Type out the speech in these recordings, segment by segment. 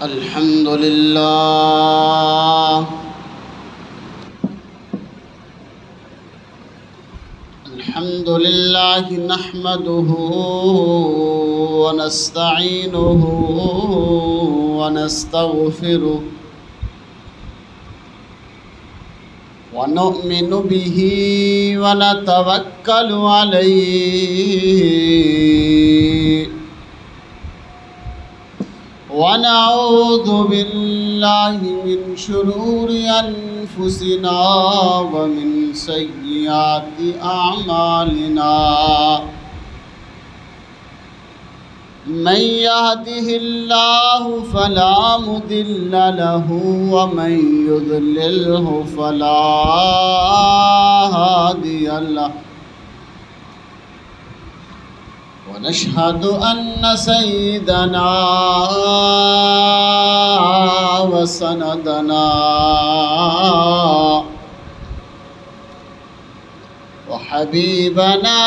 الحمد لله نحمده ونستعينه ونستغفره ونؤمن به ونتوكل عليه ونعوذ بالله من شرور أنفسنا ومن سيئات أعمالنا من يهده الله فلا مضل له ومن يضلله فلا هادي له ونشهد أن سيدنا وسندنا وحبيبنا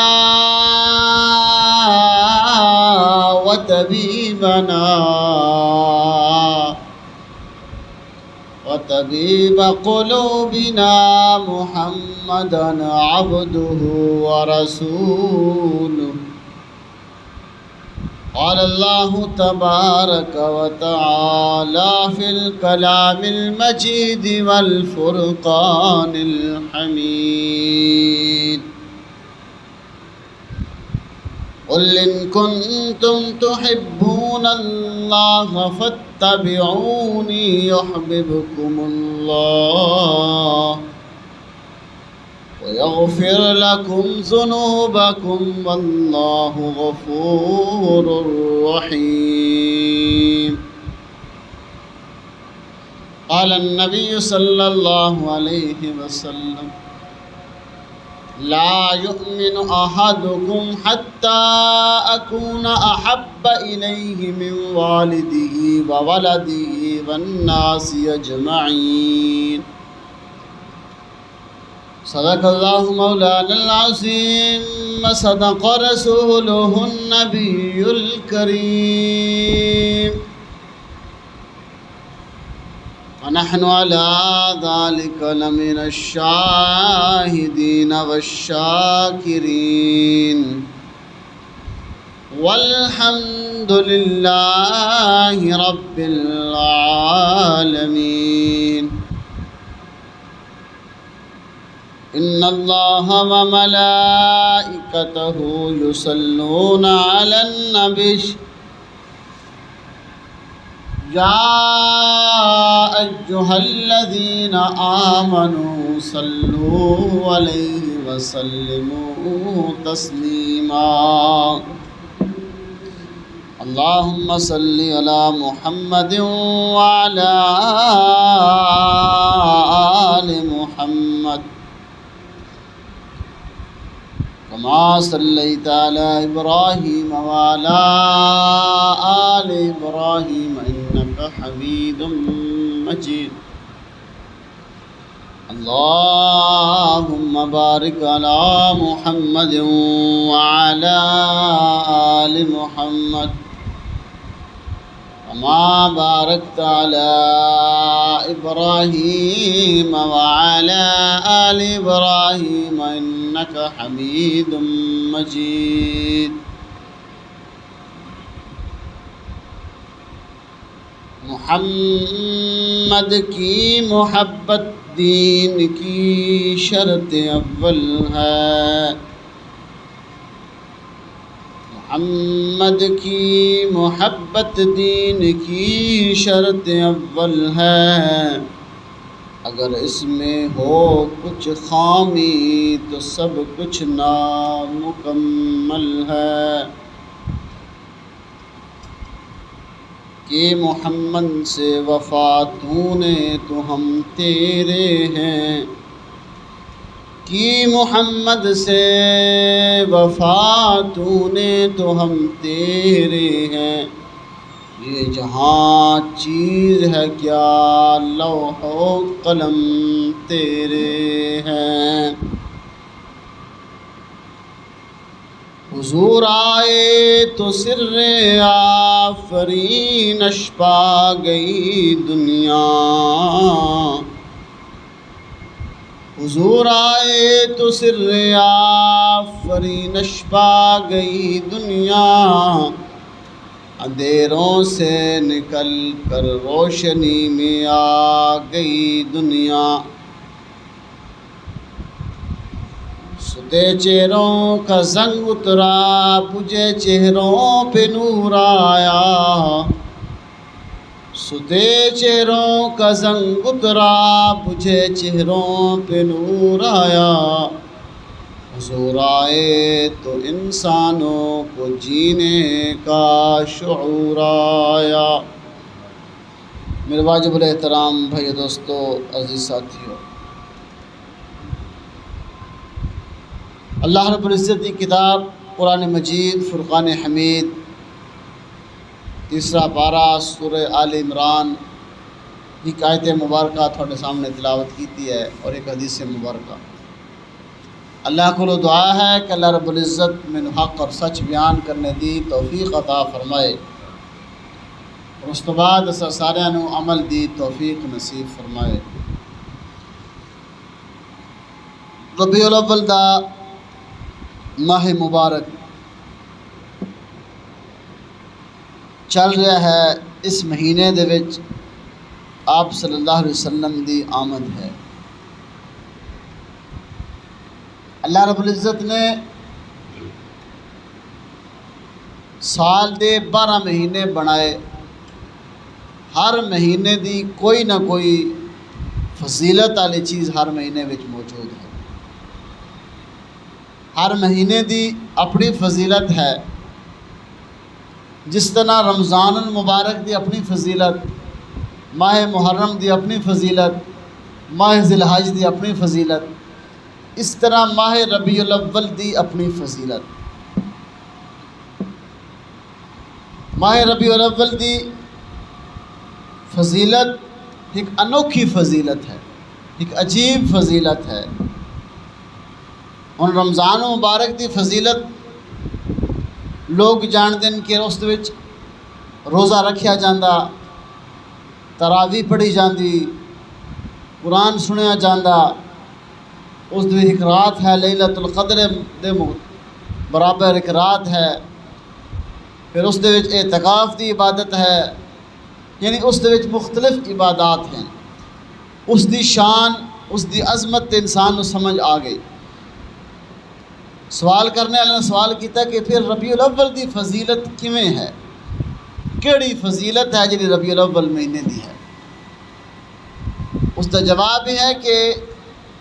وطبيب قلوبنا محمدا عبده ورسوله. قال الله تبارك وتعالى في الكلام المجيد والفرقان الحميد: قل إن كنتم تحبون الله فاتبعوني يحببكم الله ويغفر لكم ذنوبكم والله غفور رحيم. قال النبي صلى الله عليه وسلم: لا يؤمن أحدكم حتى أكون أحب إليه من والده وولده والناس أجمعين. صدق الله مولانا العظيم وصدق رسوله النبي الكريم ونحن على ذلك لمن الشاهدين والشاكرين والحمد لله رب العالمين. إن الله وملائكته يصلون على النبي يا أيها الذين آمنوا صلوا عليه وسلموا تسليما. اللهم صل على محمد وعلى آل محمد كما صليت على إبراهيم وعلى آل إبراهيم إنك حميد مجيد. اللهم بارك على محمد وعلى آل محمد كما باركت على إبراهيم وعلى آل إبراهيم إنك حميد مجيد. محمد کی محبت دین کی شرط اول ہے. محمد کی محبت دین کی شرط اول ہے. اگر اس میں ہو کچھ خامی تو سب کچھ نامکمل ہے. کہ محمد سے وفا تو نے تو ہم تیرے ہیں. کہ محمد سے وفا تو نے تو ہم تیرے ہیں. یہ جہاں چیز ہے کیا لوح و قلم تیرے ہیں. حضور آئے تو سر آفرینش پا گئی دنیا، حضور آئے تو سر آفرینش پا گئی دنیا، اندھیروں سے نکل کر روشنی میں آ گئی دنیا، ستے چہروں کا زنگ اترا بجھے چہروں پہ نور آیا، ستے چہروں کا زنگ اترا بجھے چہروں پہ نور آیا، حضور آئے تو انسانوں کو جینے کا شعور آیا۔ میرے واجب الاحترام بھائی دوستو، عزیز ساتھیو، اللہ رب العزت کی کتاب قرآن مجید فرقان حمید، تیسرا پارہ سورہ آل عمران، ایک آیت مبارکہ تھوڑے سامنے تلاوت کیتی ہے اور ایک حدیث مبارکہ۔ اللہ کو دعا ہے کہ اللہ رب العزت میں حق اور سچ بیان کرنے دی توفیق عطا فرمائے، اور اس تو بعد اسا سارے نو عمل دی توفیق نصیب فرمائے۔ ربیع الاول دا ماہ مبارک چل رہا ہے، اس مہینے دے وچ آپ صلی اللہ علیہ وسلم دی آمد ہے۔ اللہ رب العزت نے سال دے 12 مہینے بنائے، ہر مہینے دی کوئی نہ کوئی فضیلت والی چیز ہر مہینے وچ موجود ہے، ہر مہینے دی اپنی فضیلت ہے۔ جس طرح رمضان المبارک دی اپنی فضیلت، ماہ محرم دی اپنی فضیلت، ماہ ذی الحج دی اپنی فضیلت، اس طرح ماہ ربیع الاول دی اپنی فضیلت۔ ماہ ربیع الاول دی فضیلت ایک انوکھی فضیلت ہے، ایک عجیب فضیلت ہے۔ اور رمضان مبارک دی فضیلت لوگ جانتے ہیں کہ اس وچ روزہ رکھیا جاندہ، تراویح پڑھی جاندی، قرآن سنیا جاندہ، اس دے ایک رات ہے لیلۃ القدر دے برابر ایک رات ہے، پھر اس دے وچ اعتکاف دی عبادت ہے، یعنی اس دے وچ مختلف عبادات ہیں۔ اس دی شان، اس دی عظمت انسان کو سمجھ آ گئی۔ سوال کرنے والے نے سوال کیتا کہ پھر ربیع الاول دی فضیلت کیویں ہے، کیڑی فضیلت ہے جی ربیع الاول مہینے دی ہے؟ اس کا جواب یہ ہے کہ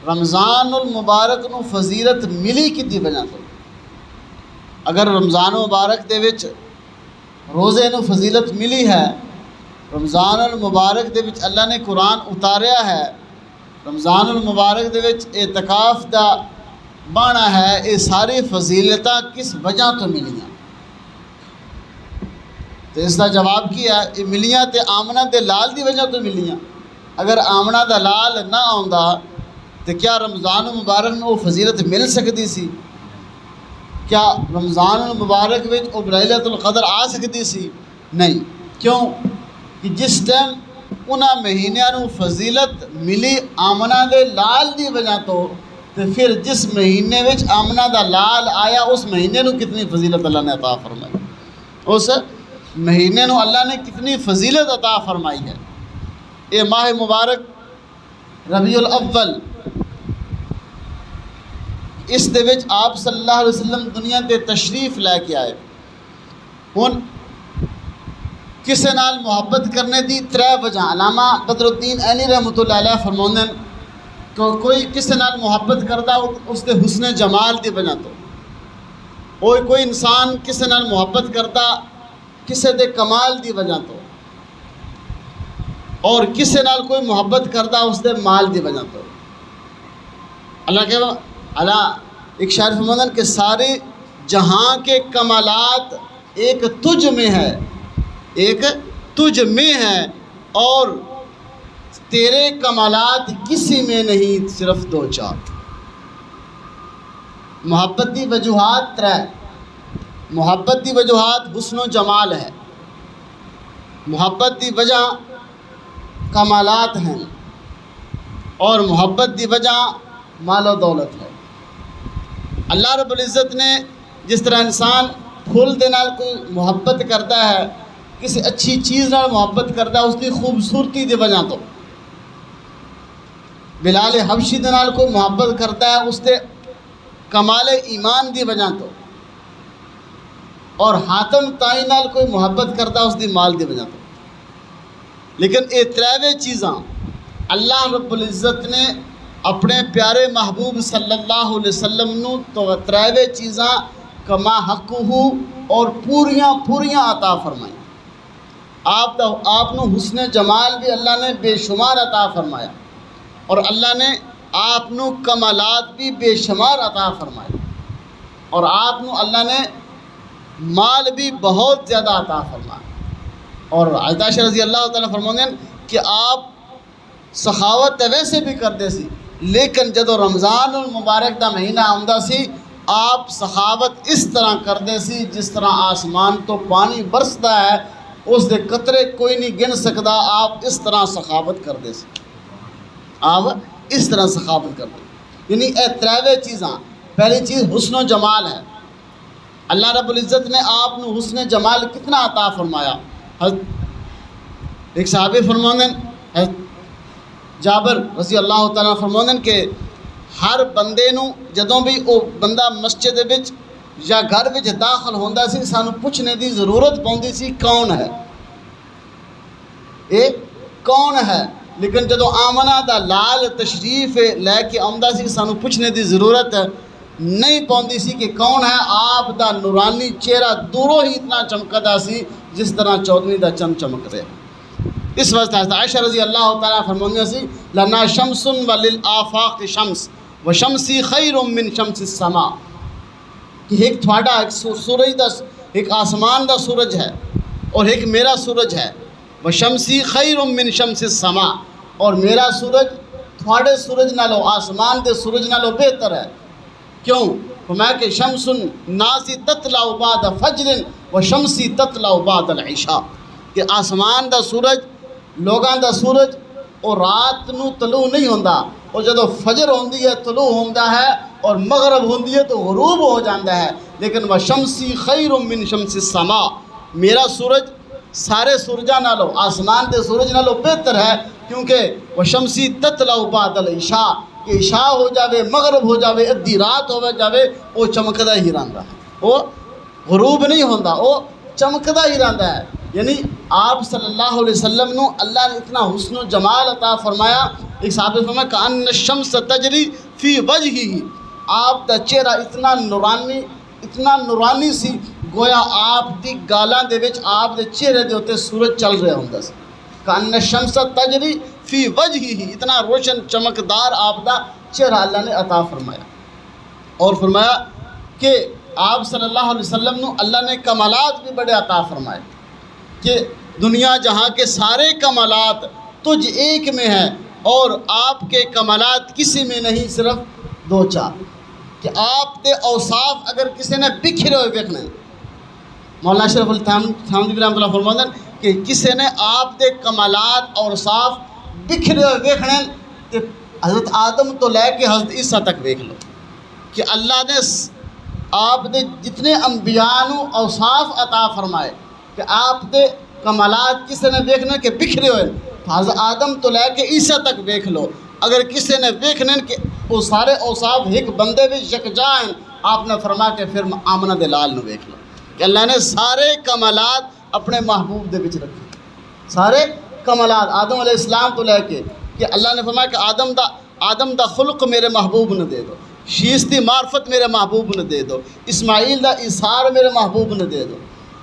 رمضان المبارک نو فضیلت ملی کدی وجہ تو۔ اگر رمضان مبارک دے وچ روزے نو فضیلت ملی ہے، رمضان المبارک دے وچ اللہ نے قرآن اتاریا ہے، رمضان المبارک دے وچ اعتکاف دا بانا ہے، یہ ساری فضیلتاں کس وجہ تو ملیاں؟ تو اس کا جواب کیا ہے، یہ ملیاں تے آمنہ دے لال دی وجہ تو ملیاں۔ اگر آمنہ دا لال نہ آندا تو کیا رمضان المبارک میں وہ فضیلت مل سکتی سی؟ کیا رمضان المبارک میں وہ لیلۃ القدر آ سکتی سی؟ نہیں۔ کیوں کہ جس ٹائم انہاں مہینیاں نو فضیلت ملی آمنہ دے لال دی وجہ تو پھر جس مہینے وچ آمنہ دا لال آیا اس مہینے نو کتنی فضیلت اللہ نے عطا فرمائی، اس مہینے نو اللہ نے کتنی فضیلت عطا فرمائی ہے۔ یہ ماہ مبارک ربیع الاول، اس دے وچ آپ صلی اللہ علیہ وسلم دنیا تے تشریف لے کے آئے۔ ہن کسے نال محبت کرنے دی 3 وجہ علامہ بدر الدین عینی رحمۃ اللہ علیہ فرماؤندے ہیں کہ کوئی کسے نال محبت کردا اس دے حسن جمال دی وجہ تو، کوئی انسان کسے نال محبت کردا کسے دے کمال دی وجہ تو، اور کسے نال کوئی محبت کردا اس دے مال دی وجہ تو۔ اللہ ایک شاعر فرماندن کہ سارے جہاں کے کمالات ایک تجھ میں ہے، ایک تجھ میں ہے، اور تیرے کمالات کسی میں نہیں، صرف 2-4۔ محبت دی وجوہات 3، محبت دی وجوہات حسن و جمال ہے، محبت دی وجہ کمالات ہیں، اور محبت دی وجہ مال و دولت ہے۔ اللہ رب العزت نے جس طرح انسان پھول دے نال کوئی محبت کرتا ہے، کسی اچھی چیز نال محبت کرتا ہے اس کی خوبصورتی دی وجہ تو، بلال حبشی دے نال کوئی محبت کرتا ہے اس دے کمال ایمان دی وجہ تو، اور حاتم تائی نال کوئی محبت کرتا ہے اس دی مال دی وجہ تو۔ لیکن یہ تریوے چیزاں اللہ رب العزت نے اپنے پیارے محبوب صلی اللہ علیہ وسلم نو تو تریوے چیزاں کما حق ہو اور پوریاں عطا فرمائی۔ آپ نو حسن جمال بھی اللہ نے بے شمار عطا فرمایا، اور اللہ نے آپ نو کمالات بھی بے شمار عطا فرمائے، اور آپ نو اللہ نے مال بھی بہت زیادہ عطا فرمایا۔ اور عائشہ رضی اللہ تعالیٰ فرماتے ہیں کہ آپ سخاوت ویسے بھی کرتے سی، لیکن جدو رمضان المبارک دا مہینہ آمدہ سی آپ سخاوت اس طرح کرتے سی جس طرح آسمان تو پانی برستا ہے اس دے قطرے کوئی نہیں گن سکتا، آپ اس طرح سخاوت کرتے سی، آپ اس طرح سخاوت کرتے۔ یعنی اے تریوے چیزاں، پہلی چیز حسن و جمال ہے۔ اللہ رب العزت نے آپ نو حسن جمال کتنا عطا فرمایا۔ ایک صحابی فرماندن جابر رضی اللہ تعالیٰ فرماندن کہ ہر بندے نو جدوں بھی وہ بندہ مسجد وچ یا گھر وچ داخل ہوندا سی سانو پوچھنے دی ضرورت پوندی سی کون ہے، اے کون ہے، لیکن جدو آمنہ دا لال تشریف لے کے آمدہ سی سانو پوچھنے دی ضرورت نہیں پوندی سی کہ کون ہے۔ آپ دا نورانی چہرہ دوروں ہی اتنا چمکدا سی جس طرح چودھویں دا چند چمک رہے۔ اس وجہ سے عائشہ رضی اللہ تعالیٰ فرماندی سی لنا شمس وللآفاق شمس وشمسی خیر من شمس السماء، کہ ایک تھوڑا ایک سورج دا ایک آسمان دا سورج ہے اور ایک میرا سورج ہے، وشمسی خیر من شمس السماء، اور میرا سورج تھوڑے سورج نالو آسمان دے سورج نالو بہتر ہے۔ کیوں؟ فرمایا کہ شمس الناس تطلع بعد فجر وشمسی تطلع بعد العشاء، کہ آسمان دا سورج لوگاں دا سورج اور رات نو طلوع نہیں ہوندا، اور جدو فجر ہوندی ہے طلوع ہوندا ہے اور مغرب ہوندی ہے تو غروب ہو جاندہ ہے۔ لیکن وشمسی خیر من شمس السماء، میرا سورج سارے سورجاں نالو آسمان دے سورج نالو بہتر ہے، کیونکہ وشمسی تطلع بعد العشاء، کہ عشاء ہو جاوے مغرب ہو جاوے ادھی رات ہو جاوے وہ چمکدا ہی رہندا ہے، وہ غروب نہیں ہوندا، وہ چمکدا ہی رہندا ہے۔ یعنی آپ صلی اللہ علیہ وسلم نو اللہ نے اتنا حسن و جمال عطا فرمایا۔ ایک صحابی نے فرمایا کأن الشمس تجری فی وجہہ، آپ دا چہرہ اتنا نورانی سی گویا آپ دی گالاں دے وچ آپ دے چہرے دے اوتے سورج چل رہا ہوندا سی۔ کأن الشمس تجری فی وجہہ، اتنا روشن چمکدار آپ دا چہرہ اللہ نے عطا فرمایا۔ اور فرمایا کہ آپ صلی اللہ علیہ وسلم نو اللہ نے کمالات بھی بڑے عطا فرمائے، کہ دنیا جہاں کے سارے کمالات تجھ ایک میں ہیں اور آپ کے کمالات کسی میں نہیں، صرف دو چار، کہ آپ کے اوصاف اگر کسی نے بکھرے ہوئے دیکھنے، مولانا اشرف علی تھانوی رحمۃ اللہ فرماتے ہیں کہ کسی نے آپ کے کمالات اور اوصاف بکھرے ہوئے دیکھنے کہ حضرت آدم تو لے کے حضرت عیسیٰ تک دیکھ لو، کہ اللہ نے آپ دے جتنے انبیاء نو اوصاف عطا فرمائے کہ آپ دے کمالات کسی نے دیکھنے کہ بکھرے ہوئے، حضرت آدم تو لے کے عیسیٰ تک دیکھ لو، اگر کسی نے دیکھنے کہ وہ سارے اوصاف ایک بندے بھی یکجا ہیں، آپ نے فرمایا کہ پھر آمنہ دے لال نو دیکھ لو، کہ اللہ نے سارے کمالات اپنے محبوب دے وچ رکھے، سارے کمالات آدم علیہ السلام تو لے کے، کہ اللہ نے فرمایا کہ آدم دا خلق میرے محبوب نے دے دو، شیش دی معرفت میرے محبوب نے دے دو، اسماعیل دا اثار میرے محبوب نے دے دو،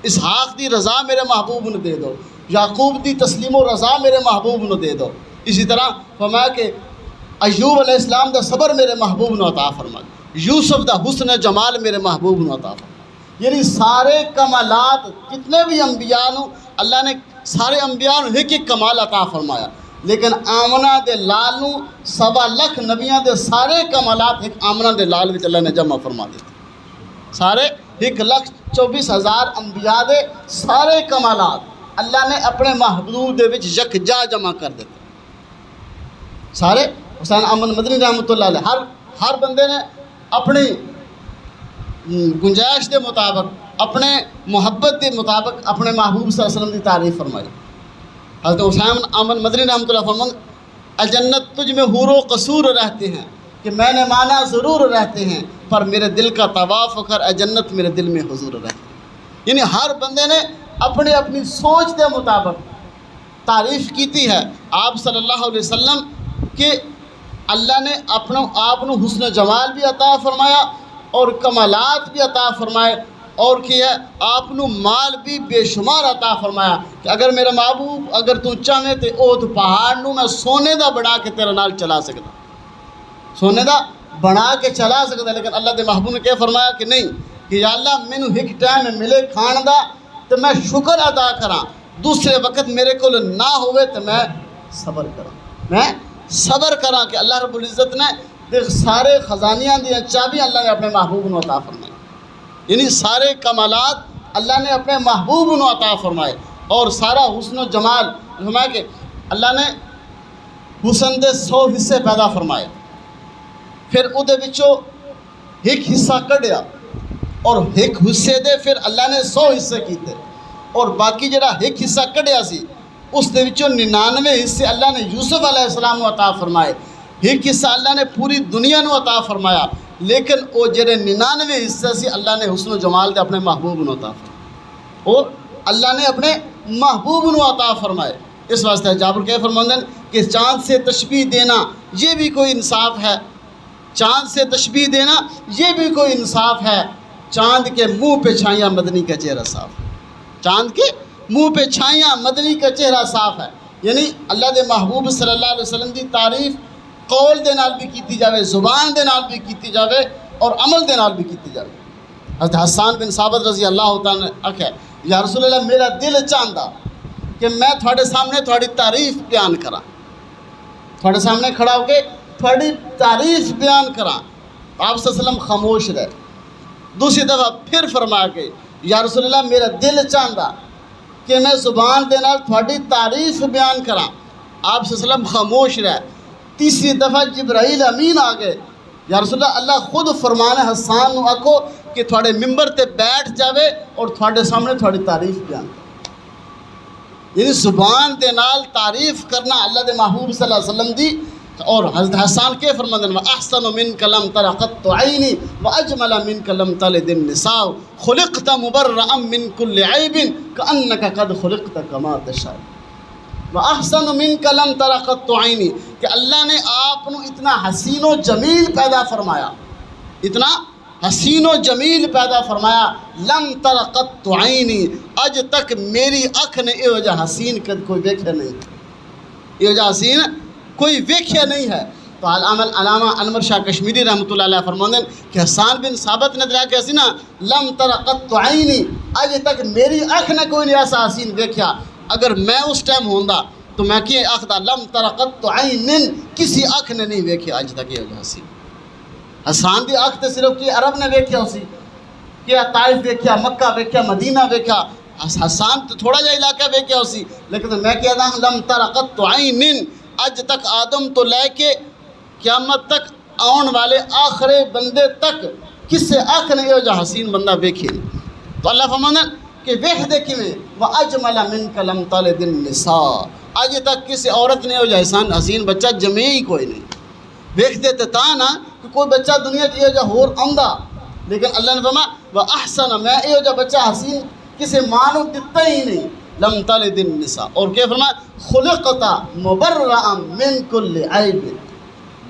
اسحاق دی رضا میرے محبوب نے دے دو، یعقوب دی تسلیم و رضا میرے محبوب نے دے دو۔ اسی طرح فرمایا کہ ایوب علیہ السلام دا صبر میرے محبوب نے عطا فرمایا، یوسف دا حسن جمال میرے محبوب نے عطا فرمایا۔ یعنی سارے کمالات جتنے بھی انبیاء نو اللہ نے سارے انبیاء نو ایک ایک کمال عطا فرمایا، لیکن آمنہ دے لال نو 1.25 لاکھ نبیاں دے سارے کمالات ایک آمنہ دے لال وچ اللہ نے جمع فرما دیتے، سارے 1,24,000 انبیاء دے سارے کمالات اللہ نے اپنے محبوب دے وچ یکجا جمع کر دیتے سارے۔ حسین احمد مدنی رحمۃ اللہ علیہ ہر بندے نے اپنی گنجائش دے مطابق اپنے محبت کے مطابق اپنے محبوب صلی اللہ علیہ وسلم کی تعریف فرمائی۔ حضرت حسین احمد مدنی رحمۃ اللہ فرماتے الجنت تجھ میں حور و قصور رہتے ہیں کہ میں نے مانا ضرور رہتے ہیں پر میرے دل کا طواف کر اے جنت میرے دل میں حضور رہتے ہیں۔ یعنی ہر بندے نے اپنی سوچ کے مطابق تعریف کیتی ہے آپ صلی اللہ علیہ وسلم کہ اللہ نے آپ حسن جمال بھی عطا فرمایا اور کمالات بھی عطا فرمائے اور کیا ہے آپ مال بھی بے شمار عطا فرمایا کہ اگر میرا محبوب اگر تو چاہے تو او تو پہاڑ میں سونے دا بنا کے تیرے نال چلا سکتا سونے دا بنا کے چلا سکتا لیکن اللہ دے محبوب نے کیا فرمایا کہ نہیں کہ یا اللہ مینوں ایک ٹائم ملے کھان دا تو میں شکر ادا کراں دوسرے وقت میرے کو نہ ہوئے تو میں صبر کراں کہ اللہ رب العزت نے سارے خزانیاں دیا چابیاں اللہ نے اپنے محبوب کو عطا فرمائی۔ یعنی سارے کمالات اللہ نے اپنے محبوب کو عطا فرمائے اور سارا حسن و جمال فرمایا کہ اللہ نے حسن دے 100 حصے پیدا فرمائے پھر اودے وچوں ایک حصہ کڈیا اور ایک حصے دے پھر اللہ نے 100 حصے کیتے اور باقی جڑا ایک حصہ کڈیا سی اس دے وچوں 99 حصے اللہ نے یوسف علیہ السلام کو عطا فرمائے ایک حصہ اللہ نے پوری دنیا کو عطا فرمایا لیکن وہ جڑے 99 حصے سی اللہ نے حسن و جمال دے اپنے محبوب کو عطا فرمائے اور اللہ نے اپنے محبوب کو عطا فرمائے۔ اس واسطے جابر کے فرماندے کہ چاند سے تشبیہ دینا یہ بھی کوئی انصاف ہے چاند سے تشبیہ دینا یہ بھی کوئی انصاف ہے چاند کے منہ پہ چھائیاں مدنی کا چہرہ صاف ہے چاند کے منہ پہ چھائیاں مدنی کا چہرہ صاف ہے۔ یعنی اللہ دے محبوب صلی اللہ علیہ وسلم دی تعریف قول دے نال بھی کیتی جاوے زبان دے نال بھی کیتی جاوے اور عمل دے نال بھی کیتی جاوے۔ حضرت حسان بن ثابت رضی اللہ تعالیٰ نے آکھا یا رسول اللہ میرا دل چاہتا کہ میں تھوڑے سامنے تھوڑی تعریف بیان کراں تھوڑے سامنے کھڑا ہو کے تھوڑی تعریف بیان کراں آپ صلی اللہ علیہ وسلم خاموش رہے دوسری دفعہ پھر فرما کے یا رسول اللہ میرا دل چاہتا کہ میں زبان دے نال تھوڑی تعریف بیان کراں آپ صلی اللہ علیہ وسلم خاموش رہے تیسری دفعہ جبرائیل امین آ گئے یا رسول اللہ خود فرمانے حسان نو آکھو کہ تھوڑے ممبر تے بیٹھ جاوے اور تھوڑے سامنے تھوڑی تعریف بیان کرے۔ یعنی زبان دے نال تعریف کرنا اللہ دے محبوب صلی اللہ علیہ وسلم دی اور حضرت حسان کے فرماندے ہیں احسن منک لم تر قط عینی واجمل منک لم تلد النساء خلقت مبرئا من كل عیب کانک قد خلقت کما تشاء واحسن منک لم تر قط عینی کہ اللہ نے آپ کو اتنا حسین و جمیل پیدا فرمایا اتنا حسین و جمیل پیدا فرمایا لم تر قط عینی اج تک میری اکھ نے یہ وجہ حسین کد کوئی ویکھیا نہیں یہ وجہ حسین کوئی ویکھیا نہیں ہے۔ تو علامہ انور شاہ کشمیری رحمۃ اللہ علیہ فرماندے کہ حسان بن ثابت نے دریا کہ اسی نا لم تر قط عینی اج تک میری اکھ نے کوئی نہیں ایسا حسین ویکھیا اگر میں اس ٹائم ہوندا تو میں کہ آخدا لم تر قط عین کسی اکھ نے نہیں ویکھیا اج تک یہ حسین حسان دی اکھ تے صرف کہ عرب نے ویکھیا اسی کہ طائف ویکھیا مکہ ویکھیا مدینہ ویکھیا حسان تو تھوڑا جا علاقہ ویکھیا اسی لیکن میں کہدا لم تر قط عین اج تک آدم تو لے کے قیامت تک آن والے آخری بندے تک کسے اکھ نے یہ جا حسین بندہ ویکھے نہیں۔ تو اللہ فرمانا کہ ویکھ دے کیویں واجمل منک لم تلد النساء اج تک کسی عورت نے یہ حسین بچہ جمے ہی کوئی نہیں ویکھ دے تے تاں نا کہ کوئی بچہ دنیا تے یہ جا ہور آندا لیکن اللہ نے فرمایا واحسن میں یہ جا بچہ حسین کسی ماں نو دتا ہی نہیں لم تلد النساء اور کیا فرمایا خلقت مبرئا من کل عیب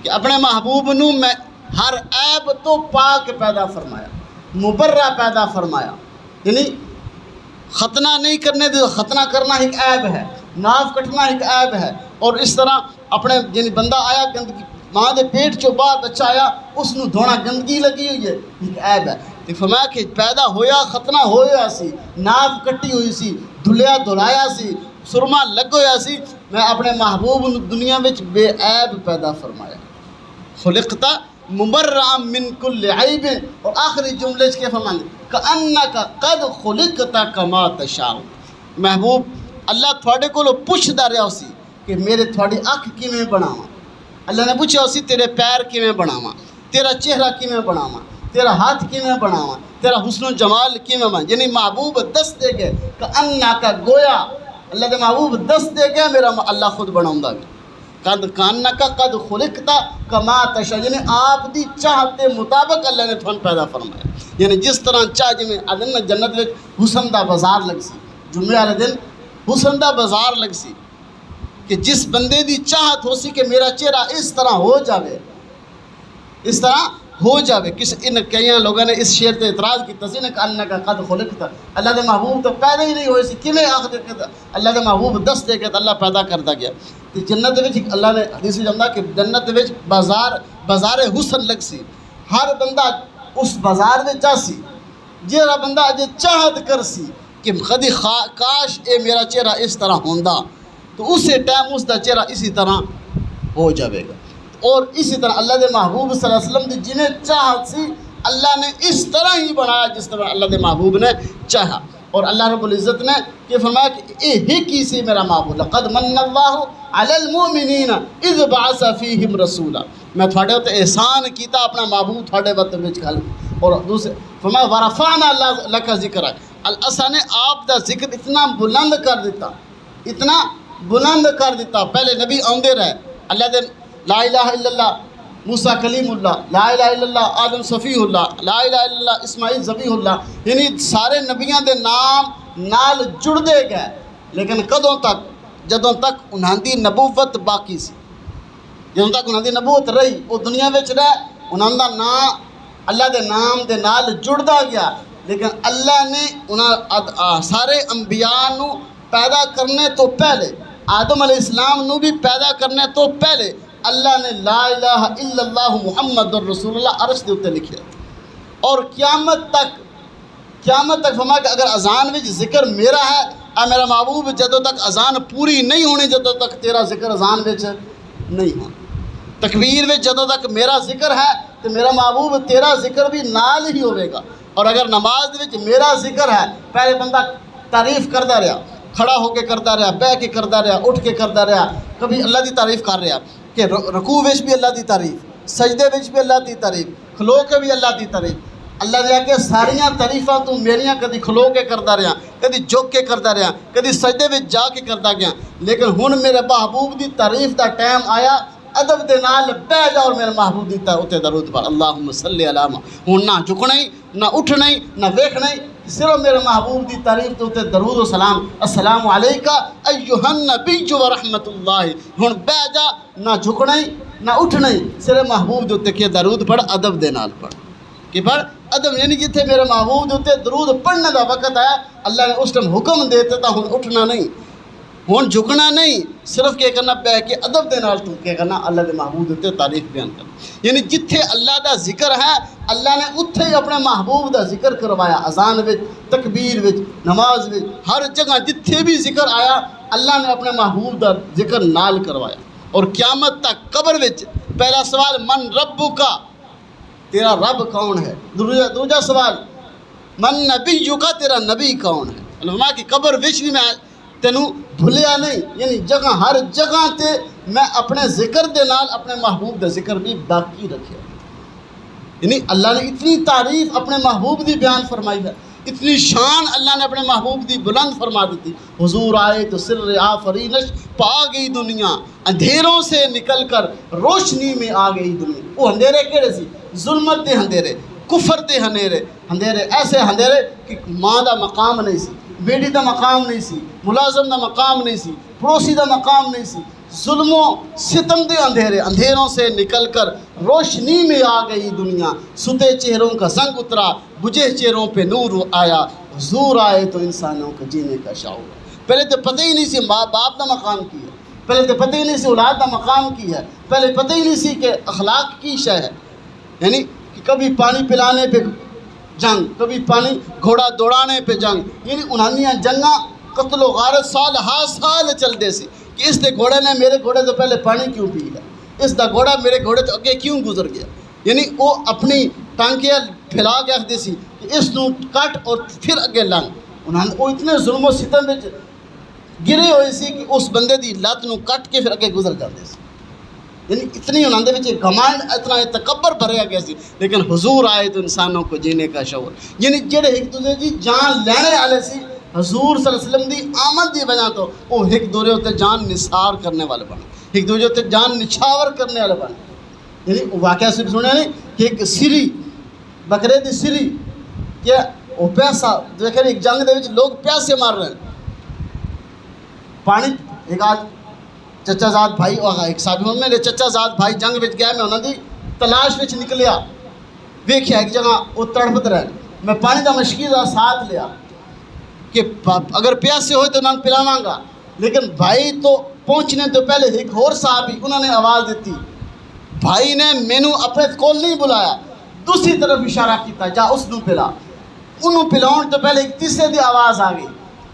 کہ اپنے محبوب نو میں ہر عیب تو پاک پیدا فرمایا مبرہ پیدا فرمایا یعنی ختنہ نہیں کرنے دے ختنہ کرنا ایک عیب ہے ناف کٹنا ایک عیب ہے اور اس طرح اپنے یعنی بندہ آیا گندگی ماں دے پیٹ چو باہر بچہ آیا اس نو دھونا گندگی لگی ہوئی ہے ایک عیب ہے تو فرمایا کہ پیدا ہویا ختنہ ہویا سی ناف کٹی ہوئی سی دھلیا دھلایا سی سرما لگ ہویا سی میں اپنے محبوب دنیا وچ بے عیب پیدا فرمایا خلقتا مبرئا من کل عیب اور آخری جملے کے فرمانے کأنک قد خلقت کما تشاء۔ محبوب اللہ تھوڑے کو پوچھدا رہا اسی کہ میرے تھوڑی اکھ کیویں بناواں، اللہ نے پوچھا اسی تیرے پیر کیویں بناواں، تیرا چہرہ کیویں بناواں، تیرا ہاتھ کیویں بناواں، تیرا حسن و جمال کیویں بناواں۔ یعنی محبوب دس دے گئے کأنک گویا اللہ دے محبوب دس دے گیا میرا اللہ خود بناؤں گا قد کانک قد خلقت کما تشاء، یعنی آپ دی چاہت کے مطابق اللہ نے تھن پیدا فرمایا۔ یعنی جس طرح چاہ جی آدھے جنت میں حسن دا بازار لگ سی، جمعے والے دن حسن دا بازار لگ سی کہ جس بندے دی چاہت ہو سی کہ میرا چہرہ اس طرح ہو جاوے، اس طرح ہو جاوے۔ ان کئی لوگوں نے اس شعر تے اعتراض کیا سی کہ انک قد خلقت، اللہ دے محبوب تو پیدا ہی نہیں ہوئے سی، کیویں آخ دے کہ اللہ دے محبوب دس دے کے اللہ پیدا کرتا گیا۔ تو جنت وچ اللہ نے حدیث جمدا کہ جنت وچ بازار حسن لگ سی، ہر بندہ اس بازار وچ جا سی، جہاں بندہ اجے چاہت کر سی کہ کدی کاش اے میرا چہرہ اس طرح ہوندا، تو اسی ٹائم اس دا چہرہ اسی طرح ہو جاوے گا۔ اور اسی طرح اللہ دے محبوب صلی اللہ علیہ وسلم دی جنہیں چاہت سی اللہ نے اس طرح ہی بنایا جس طرح اللہ دے محبوب نے چاہا۔ اور اللہ رب العزت نے یہ فرمایا کہ اے کی سی میرا محبوب، لقد من اللہ علی المؤمنین اذ بعث فیہم رسولا، میں تھوڑے تے احسان کیتا اپنا محبوب تھوڑے وقت وچ گھل۔ اور دوسرے فرمایا ورفعنا لک ذکرک، اللہ نے آپ دا ذکر اتنا بلند کر دیتا، اتنا بلند کر دیتا۔ پہلے نبی آندے رہے، اللہ دے لا الہ الا اللہ موسیٰ کلیم اللہ، لا الہ الا اللہ آدم صفی اللہ، لا الہ الا اللہ اسماعیل ذبیح اللہ، یعنی سارے نبیاں دے نام نال جڑ دے گئے، لیکن کدوں تک؟ جدوں تک انہاں دی نبوت باقی سی، جدوں تک انہاں دی نبوت رہی، وہ دنیا وچ رہے، انہاں دا نام اللہ دے نام دے نال جڑدا گیا۔ لیکن اللہ نے انہاں سارے انبیاء نو پیدا کرنے تو پہلے، آدم علیہ السلام نو بھی پیدا کرنے تو پہلے اللہ نے لا الہ الا اللہ محمد الرسول اللہ عرش دے اتنے لکھیا، اور قیامت تک فرمایا کہ اگر اذان وچ ذکر میرا ہے، اے میرا محبوب جدوں تک اذان پوری نہیں ہونی جدوں تک تیرا ذکر اذان وچ نہیں ہونا، تکبیر وچ جدوں تک میرا ذکر ہے تو میرا محبوب تیرا ذکر بھی نال ہی ہوئے گا۔ اور اگر نماز وچ میرا ذکر ہے، پہلے بندہ تعریف کرتا رہا، کھڑا ہو کے کرتا رہا، بیٹھ کے کرتا رہا، اٹھ کے کرتا رہا، کبھی اللہ دی تعریف کر رہا کہ رکوع وچ بھی اللہ دی تعریف، سجدے وچ بھی اللہ دی تعریف، کھلو کے بھی اللہ دی تعریف۔ اللہ نے کہ ساریاں تعریفاں تو میریاں کدی کھلو کے کرتا رہا، کدی جھک کے کرتا رہا، کدی سجدے وچ جا کے کرتا گیا، لیکن ہن میرے محبوب دی تعریف دا ٹائم آیا، ادب دے نال بیٹھ جا اور میرے محبوب دی تے درود پڑھ، اللہم صلی علی محمد۔ ہن نہ جھکنا ہی، نہ اٹھنا ہی، نہ ویکھنا ہی، صرف میرے محبوب دی تعریف تے درود و سلام، السلام علیکہ ایھا النبی ورحمۃ اللہ۔ ہن بیٹھ جا، نہ جھکنا ہی نہ اٹھنا ہی، صرف محبوب دے کہ درود پڑھ، ادب دے نال پڑھ کہ پڑھ ادب، یعنی جتھے میرے محبوب دے درود پڑھنے دا وقت آیا اللہ نے اس ٹائم حکم دے دیتا، ہن اٹھنا نہیں، ہن جھکنا نہیں، صرف کیا کرنا پہ کہ ادب دے نال تو کیا کرنا اللہ دے محبوب دے تعریف بیان کرنا۔ یعنی جتھے اللہ دا ذکر ہے اللہ نے اتھے ہی اپنے محبوب دا ذکر کروایا، اذان وچ، تکبیر وچ، نماز وچ، ہر جگہ جتھے بھی ذکر آیا اللہ نے اپنے محبوب دا ذکر نال کروایا۔ اور قیامت تک قبر وچ پہلا سوال من ربک، تیرا رب کون ہے؟ دوجا سوال من نبیک، تیرا نبی کون ہے؟ علماء کی قبر وچ بھی میں تینوں بھولیا نہیں، یعنی جگہ ہر جگہ تے میں اپنے ذکر دے نال اپنے محبوب دا ذکر بھی باقی رکھے۔ یعنی اللہ نے اتنی تعریف اپنے محبوب دی بیان فرمائی ہے، اتنی شان اللہ نے اپنے محبوب دی بلند فرما دی تھی۔ حضور آئے تو سر آفرینش پا گئی دنیا، اندھیروں سے نکل کر روشنی میں آ گئی دنیا۔ وہ اندھیرے کیڑے سی؟ ظلمت دے اندھیرے، کفر دے اندھیرے، ایسے اندھیرے کہ ماں دا مقام نہیں سی، بیٹی دا مقام نہیں سی، ملازم دا مقام نہیں سی، پڑوسی دا مقام نہیں سی، ظلم و ستم دے اندھیروں سے نکل کر روشنی میں آ گئی دنیا۔ ستے چہروں کا زنگ اترا، بجھے چہروں پہ نور آیا، حضور آئے تو انسانوں کو جینے کا شعور۔ پہلے تو پتہ ہی نہیں سی ماں باپ دا مقام کی ہے، پہلے تو پتہ ہی نہیں سی اولاد دا مقام کی ہے، پہلے پتہ ہی نہیں سی کہ اخلاق کی شے ہے، یعنی کہ کبھی پانی پلانے پہ جنگ، کبھی پانی گھوڑا دوڑانے پہ جنگ، یعنی انہاں جنگاں قتل و غارت سال ہا سال چل دے سی کہ اس دے گھوڑے نے میرے گھوڑے تو پہلے پانی کیوں پی لیا، اس دا گھوڑا میرے گھوڑے تو اگے کیوں گزر گیا، یعنی وہ اپنی ٹانکیاں پھیلا کے رکھتے سی کہ اس نو کٹ اور پھر اگے لنگ. انہوں نے وہ اتنے ظلم و ستم وچ گرے ہوئے سی کہ اس بندے دی لت نو کٹ کے پھر اگے گزر جاندے سی. یعنی اتنی انہوں نے گھمنڈ اتنا تکبر بھریا گیا سی. لیکن حضور آئے تو انسانوں کو جینے کا شعور. یعنی جڑے ایک دوسرے دی جان لینے والے سی حضور صلی اللہ علیہ وسلم دی آمد دی وجہ تو وہ ایک دوسرے اتنے جان نثار کرنے والے بنے, ایک دوسرے اتنے جان نچھاور کرنے والے بنے. یعنی واقعہ صرف سنیا نہیں کہ ایک سری بکرے دی سری کہ وہ پیسہ دیکھیں ایک جنگ دے وچ لوگ پیسے مار رہے ہیں. پانی ایک آج چچا زاد بھائی ایک صاحب میرے چچا زاد بھائی جنگ وچ گیا, میں انہوں دی تلاش وچ نکلیا, ویکھیا ایک جگہ وہ تڑپت رہے, میں پانی دا مشکی دا ساتھ لیا کہ اگر پیاسے ہوئے تو انہوں نے پلاواں گا. لیکن بھائی تو پہنچنے تو پہلے ایک اور صحابی انہوں نے آواز دیتی, بھائی نے مینو اپنے کول نہیں بلایا, دوسری طرف اشارہ کیتا جا اس نو پلا. انہوں پلاؤن تو پہلے ایک تیسرے دی آواز آ گئی,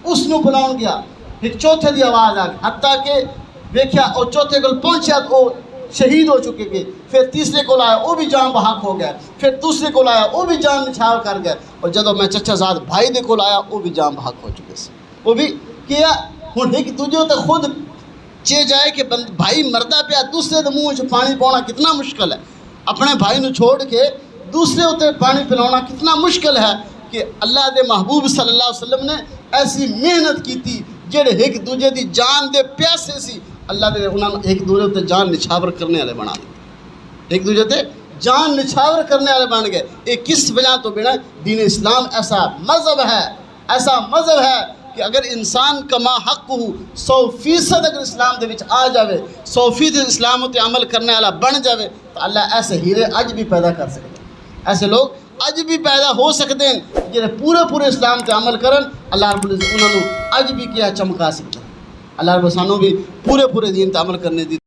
اس نو پلاؤن گیا, ایک چوتھے دی آواز آ گئی, حتیٰ کہ ویکھیا اور چوتھے کول پہنچیا تو وہ شہید ہو چکے گئے. پھر تیسرے کول آیا وہ بھی جان بحق ہو گیا, پھر دوسرے کول آیا وہ بھی جان نچھاور کر گیا, اور جدو میں چچا زاد بھائی دے کول آیا وہ بھی جان بحق ہو چکے سے. وہ بھی کیا ہوں ایک دوجے تو خود چے جائے کہ بھائی مردہ پیا, دوسرے دے منہ چ پانی پاؤنا کتنا مشکل ہے. اپنے بھائی نو چھوڑ کے دوسرے اتنے پانی پلانا کتنا مشکل ہے. کہ اللہ دے محبوب صلی اللہ علیہ وسلم نے ایسی محنت کی تھی جڑے ایک دوجے دی جان دے پیاسے سی, اللہ دے انہوں نے ایک دوجے تے جان نچھاور کرنے والے بنا دیتے, ایک دوجے تے جان نچھاور کرنے والے بن گئے. یہ کس وجہ تو بنا دین اسلام ایسا مذہب ہے, ایسا مذہب ہے کہ اگر انسان کما حق ہو 100% اگر اسلام دے وچ آ جاوے, 100% اسلام تے عمل کرنے والا بن جاوے, تو اللہ ایسے ہیرے اج بھی پیدا کر سکتے ہیں. ایسے لوگ اج بھی پیدا ہو سکتے ہیں جڑے پورے اسلام تے عمل کرن. اللہ رب العزت انہوں نے اج بھی کیا چمکا سکتے ہیں. اللہ رب سانوں بھی پورے دین تے عمل کرنے دی